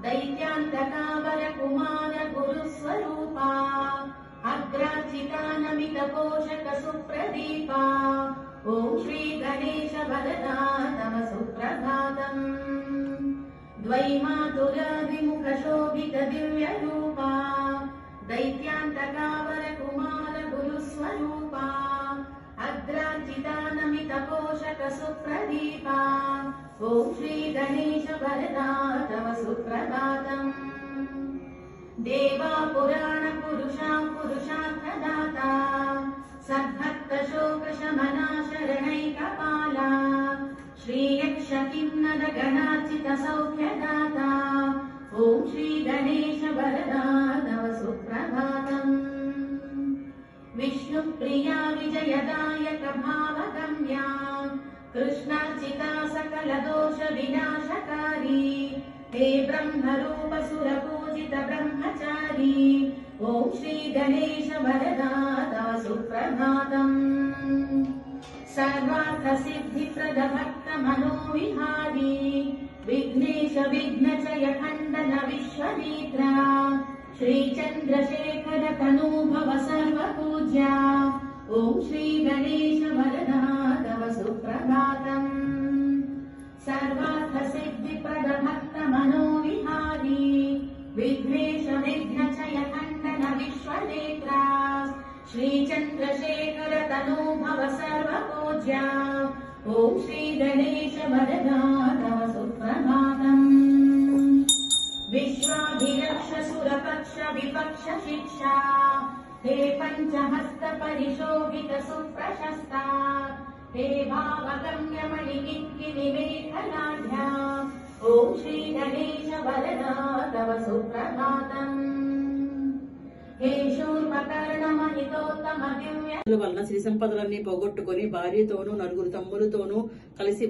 दैत्यान्तकावर कुमार गुरुस्वरूपा अग्रार्चिता नमित पोषक सुप्रदीपा ॐ श्री गणेश वरदा तव सुप्रभातम् द्वैमातुराभिमुख शोभित दिव्यरूपा दैत्यान्तकावर कुमार गुरुस्वरूपा अग्रार्चिता नमित पोषक सुप्रदीपा ॐ श्री गणेश वरदा तव सुप्रभातम् देवा पुराण पुरुषा पुरुषार्थदाता सद्भक्त शोक शमना शरणैकपाला श्रीयक्ष किन्नर गणार्चित सौख्यदाता ॐ श्री गणेश वरदा तव सुप्रभातम् विष्णुप्रिया विजयदायक भावगम्या कृष्णार्चिता सकल दोष विनाशकारी हे ब्रह्मरूप सुरपूजित ब्रह्मचारी ॐ श्री गणेश वरदा तव सुप्रभातम् सर्वार्थ सिद्धिप्रद भक्त मनोविहारी विघ्नेश विघ्नचय खण्डन विश्वनेत्रा श्री चन्द्रशेखर तनूभव सर्वपूज्या ॐ श्री गणेश वरदा तव सुप्रभातम् सर्वार्थ सिद्धिप्रद भक्त मनोविहारी विघ्नेश विघ्नचय खण्डन विश्वनेत्रा श्री चन्द्रशेखर तनूभव सर्वपूज्या ॐ श्री गणेश वरदा तव सुप्रभातम् विश्वाभिरक्ष सुरपक्ष विपक्ष शिक्षा हे पञ्चहस्त परिशोभित सुप्रशस्ता हे भावगम्य मणिकिङ्किणि मेखलाढ्या ॐ श्री गणेश वरदा तव सुप्रभातम् हे शूर्पकर्ण महितोत्तम दिव्य వలన సిరి సంపదలన్నీ పోగొట్టుకొని భార్యతోనూ నలుగురు తమ్ములతోనూ కలిసి